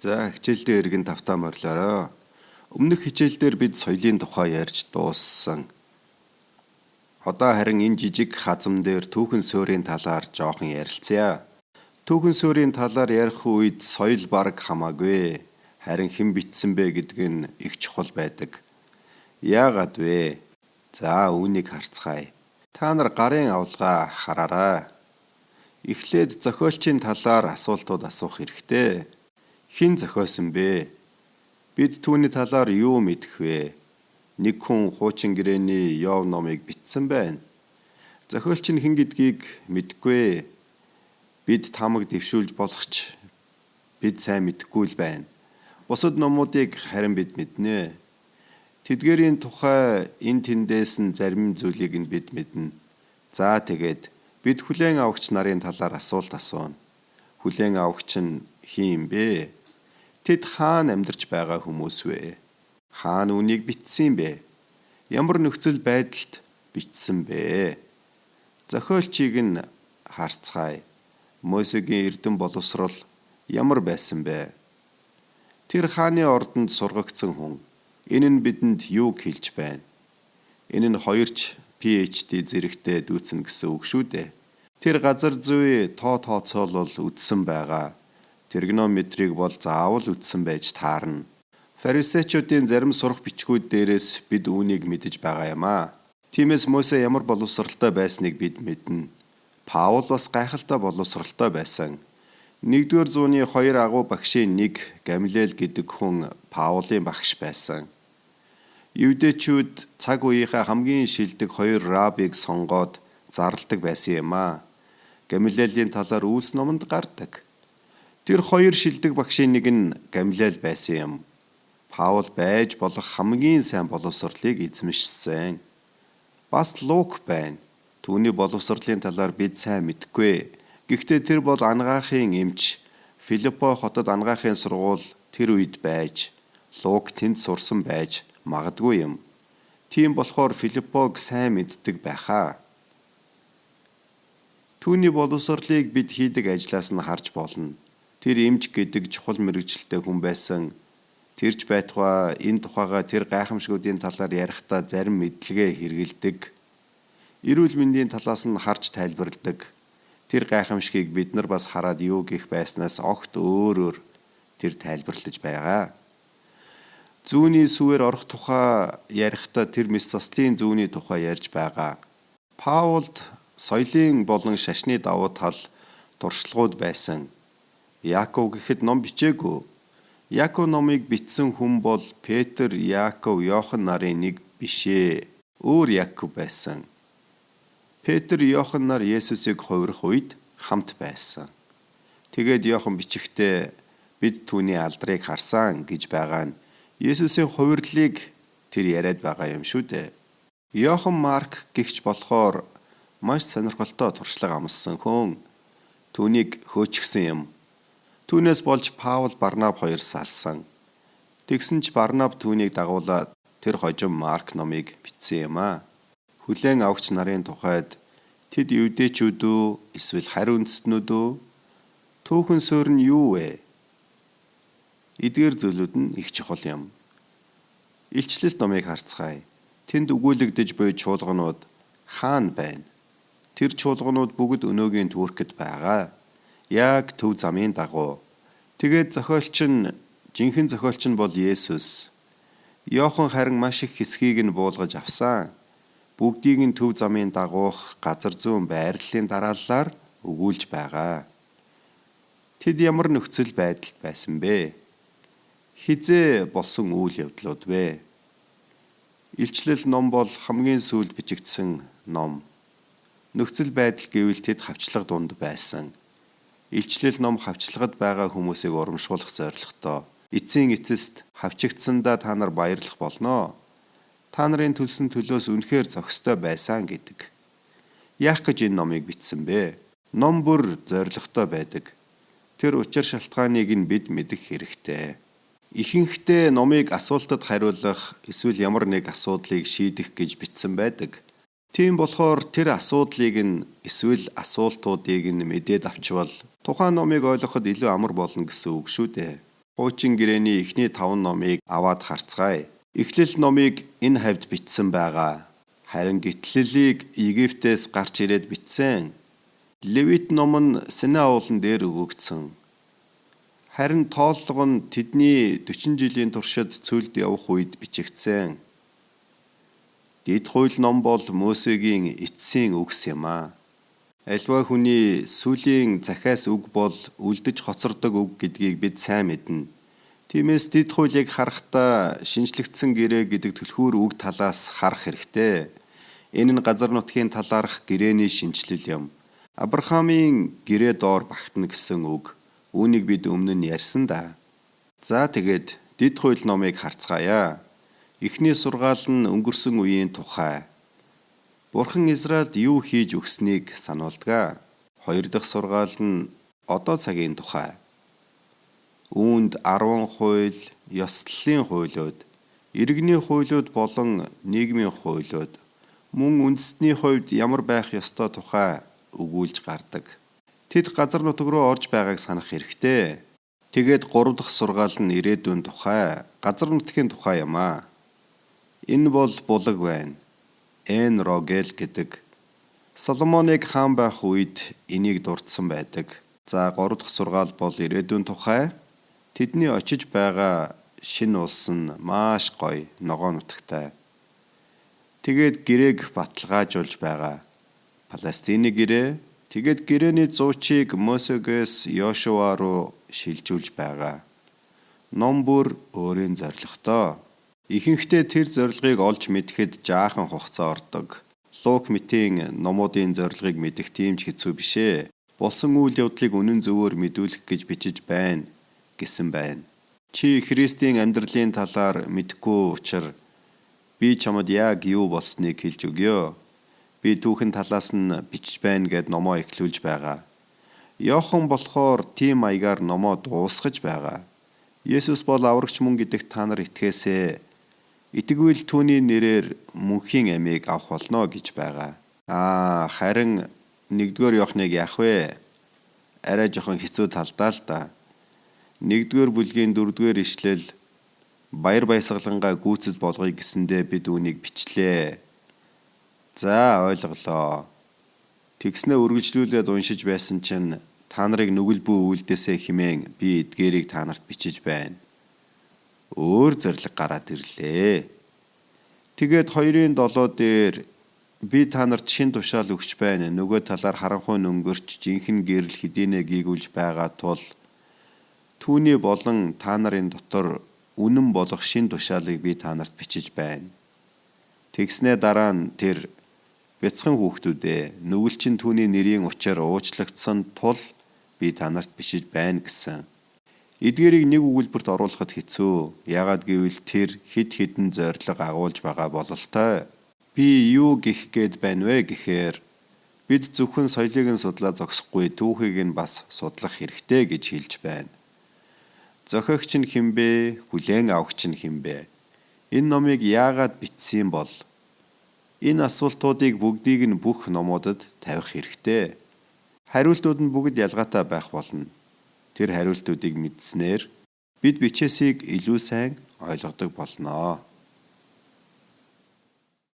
За хичээлдээ эргэн тавтаа морлоорой. Өмнөх хичээлдээр бид соёлын тухай ярьж дууссан. Одоо харин энэ жижиг хазам дээр түүхэн суурийн талаар жоохон ярилцъя. Түүхэн суурийн талаар ярих үед соёл бараг хамаагүй. Харин хэн бичсэн бэ гэдг нь их чухал байдаг. Яагаад вэ? За үүнийг харцгаая. Та нар гарын авалгаа хараарай. Эхлээд зохиолчийн талаар асуултууд асуух хэрэгтэй. Хэн зохиосон бэ? Бид түүний талаар юу мэдэх вэ? Нэг хүн хуучин гэрээний Йов номыг бичсэн байна. Зохиолч нь хэн гэдгийг мэдэхгүй. Бид тамаг дэвшүүлж болох ч бид сайн мэдэхгүй л байна. Бусад номуудыг харин бид мэднэ. Тэдгээрийн тухай энэ тэндээс нь зарим зүйлийг нь бид мэднэ. За тэгээд бид хүлээн авагч нарын талаар асуулт асууна. Хүлээн авагч нь хэн юм бэ? Тэд хаана амьдарч байгаа хүмүүс вэ? Хаана үнийг бичсэн бэ? Ямар нөхцөл байдалд бичсэн бэ? Зохиолчийг нь харцгаая. Мосегийн эрдэм боловсрол ямар байсан бэ? Тэр хааны ордонд сургагдсан хүн. Энэ нь бидэнд юу хэлж байна? Энэ нь хоёрч PhD зэрэгтээ дүүцэн гэсэн үг шүү дээ. Тэр газар зүй тооцоолол үтсэн байгаа. Тригонометрийг бол заавал үтсэн байж таарна. Фарисеучуудын зарим сурах бичгүүд дээрээс бид үүнийг мэдэж байгаа юм аа. Тиймээс Мосе ямар боловсралтай байсныг бид мэднэ. Паул бас гайхалтай боловсралтай байсан. 1-р зууны 2 агуу багшийн нэг Гамлиэл гэдэг хүн Паулын багш байсан. Юудэчүүд цаг үеийнхээ хамгийн шилдэг 2 рабыг сонгоод зарладаг байсан юм аа. Гамлиэлийн талаар Үлс номонд гардаг. Тэр 2 шилдэг багшийн нэг нь Гамлиэл байсан юм. Паул байж болох хамгийн сайн боловсролыг эзэмшсэн. Бас Лук байна. Түүний боловсролын талаар бид сайн мэдэхгүй. Гэхдээ тэр бол ангаахын эмч. Филиппо хотод ангаахын сургууль тэр үед байж, Лук тэнд сурсан байж магадгүй юм. Тийм болохоор Филиппог сайн мэддэг байхаа. Түүний боловсролыг бид хийдэг ажлаас нь харж болно. Тэр эмч гэдэг чухал мэргэжилтэй хүн байсан. Тэрч байтугай энэ тухайга тэр гайхамшгуудын талаар ярихдаа зарим мэдлэгээ хэрэгэлдэг. Эрүүл мэндийн талаас нь харж тайлбарладаг. Тэр гайхамшгийг бид нар бас хараад юу гэх байснаас огт өөрөөр тэр тайлбарлаж байгаа. Зүүнний сүвээр орох тухай ярихдаа тэр мэс заслын зүүнний тухай ярьж байгаа. Паулд соёлын болон шашны давуу тал туршлагууд байсан. Яаков гэхэд ном бичээгүй. Яаков номыг бичсэн хүн бол Петр, Яаков, Иохан нарын нэг бишээ. Өөр Яаков байсан. Петр, Иохан нар Есүсийг хувирах үед хамт байсан. Тэгээд Иохан бичихтээ бид түүний алдрыг харсан гэж байгаа нь Есүсийн хувирлыг тэр яриад байгаа юм шүү дээ. Иохан Марк гэгч болохоор маш сонирхолтой туршлага амссан хүн. Түүнийг хөөчихсөн юм. Түүнээс болж Паул Барнаб хоёр салсан. Тэгсэн ч Барнаб түүнийг дагуулад тэр хожим Марк номыг бичсэн юм аа. Хүлээн авагч нарын тухайд тэд юудэчүүд үү эсвэл харь үндэстнүүд үү? Түүхэн суурь нь юу вэ? Эдгээр зүйлүүд нь их чухал юм. Илчлэлт номыг харцгаая. Тэнд өгүүлэгдэж буй чуулганууд хаана байна? Тэр чуулганууд бүгд өнөөгийн түүрхэд байгаа. Яг төв замын дагуу. Тэгээд жинхэнэ зохиолч нь бол Есүс. Иохан харин маш их хэсгийг нь буулгаж авсан. Бүгдийг нь төв замын дагуух газар зүүн байрлалын дарааллаар өгүүлж байгаа. Тэд ямар нөхцөл байдалд байсан бэ? Хизээ болсон үйл явдлууд вэ? Илчлэл ном бол хамгийн сүүлд бичигдсэн ном. Нөхцөл байдал гэвэл тэд хавчлага дунд байсан. Илчлэл ном хавчлагад байгаа хүмүүсийг урамшуулах зорилготой. Эцсийн эцэст хавчигдсандаа та нар баярлах болноо. Та нарын төлсөн төлөөс үнэхээр зохистой байсан гэдэг. Яах гэж энэ номыг бичсэн бэ? Ном бүр зорилготой байдаг. Тэр учир шалтгааныг нь бид мэдэх хэрэгтэй. Ихэнхдээ номыг асуултад хариулах эсвэл ямар нэг асуудлыг шийдэх гэж бичсэн байдаг. Тийм болохоор тэр асуудлыг нь эсвэл асуултуудыг нь мэдээд авчвал тухайн номыг ойлгоход илүү амар болно гэсэн үг шүү дээ. Хуучин гэрээний эхний 5 номыг аваад харцгаая. Эхлэл номыг энэ хавьд бичсэн байгаа. Харин гитлэлийг Египтээс гарч ирээд бичсэн. Левит ном нь Синай уулан дээр өгөгдсөн. Харин тооллого нь тэдний 40 жилийн туршид цүлд явах үед бичигдсэн. Дэд хууль ном бол Мосегийн эцсийн үгс юм аа. Альва хүний сүлийн захиас үг бол үлдэж хоцордог үг гэдгийг бид сайн мэднэ. Тиймээс дэд хуулийг харахтаа шинжлэгдсэн гэрээ гэдэг түлхүүр үг талаас харах хэрэгтэй. Энэ нь газар нутгийн талаарх гэрээний шинжлэл юм. Авраамийн гэрээ доор багтана гэсэн үг. Үүнийг бид өмнө нь ярьсан да. За тэгээд дэд хууль номыг харцгаая. Эхний сургаал нь өнгөрсөн үеийн тухай. Бурхан Израильд юу хийж өгснийг сануулдаг. Хоёр дахь сургаал нь одоо цагийн тухай. Үүнд 10 хууль, ёслолын хуулиуд, иргэний хуулиуд болон нийгмийн хуулиуд, мөн үндэстний хувьд ямар байх ёстой тухай өгүүлж гардаг. Тэд газар нутаг руу орж байгааг санах хэрэгтэй. Тэгээд 3 дахь сургаал нь ирээдүйн тухай, газар нутгийн тухай юм аа. Энэ бол булаг байна. Эн Рогел гэдэг. Соломоныг хаан байх үед энийг дурдсан байдаг. За 3 дахь сургаал бол ирээдүйн тухай. Тэдний очиж байгаа шинэ улс нь маш гоё, ногоо нутагтай. Тэгээд гэрээг баталгаажуулж байгаа. Палестины гэрээ. Тэгээд гэрээний зуучийг Мосегээс Йошуа руу шилжүүлж байгаа. Ном бүр өөрийн зорилготой. Ихэнхдээ тэр зорилгыг олж мэдэхэд жаахан хугацаа ордог. Лук мэтийн номуудын зорилгыг мэдэх тийм ч хэцүү биш ээ. Болсон үйл явдлыг үнэн зөвөөр мэдүүлэх гэж бичиж байна гэсэн байна. Чи Христийн амьдралын талаар мэдэхгүй учраас би чамд яг юу болсныг хэлж өгье. Би түүхэн талаас нь бичиж байна гэд номоо эхлүүлж байгаа. Иохан болохоор тийм маягаар номоо дуусгаж байгаа. Есүс бол аврагч мөн гэдэгт та нар итгээсэй. Итгэвэл түүний нэрээр мөнхийн амийг авах болно гэж байгаа. Харин 1-р Иохныг яах вэ? Арай жоохон хэцүү талдаа л да. 1-р бүлгийн 4-р ишлэл баяр баясгалангаа гүйцэд болгоё гэсэндээ бид үүнийг бичлээ. За ойлголоо. Тэгснээ үргэлжлүүлээд уншиж байсан чинь та нарыг нүгэл бүү үлдээсэй хэмээн би эдгээрийг та нарт бичиж байна. Өөр зориг гараад ирлээ. Тэгээд 2:7 дээр би та нарт шин тушаал өгч байна. Нөгөө талаар харанхуй өнгөрч жинхэнэ гэрэл хэдийнэ гийгүүлж байгаа тул түүний болон та нарын дотор үнэн болох шин тушаалыг би та нарт бичиж байна. Тэгснээ дараа нь тэр бяцхан хүүхдүүдээ нүгэлчин түүний нэрийн учир уучлагдсан тул би та нарт бичиж байна гэсэн. Эдгээрийг нэг өгүүлбэрт оруулахад хэцүү. Яагаад гэвэл тэр хэд хэдэн зориг агуулж байгаа бололтой. Би юу гэх гээд байна вэ гэхээр бид зөвхөн соёлыг нь судлаа зогсохгүй түүхийг нь бас судлах хэрэгтэй гэж хэлж байна. Зохиогч нь хинбэ? Хүлээн авагч нь хинбэ? Энэ номыг яагаад бичсэн бол? Энэ асуултуудыг бүгдийг нь бүх номуудад тавих хэрэгтэй. Хариултууд нь бүгд ялгаатай байх болно. Тэр хариултуудыг мэдснээр бид бичээсийг илүү сайн ойлгодог болноо.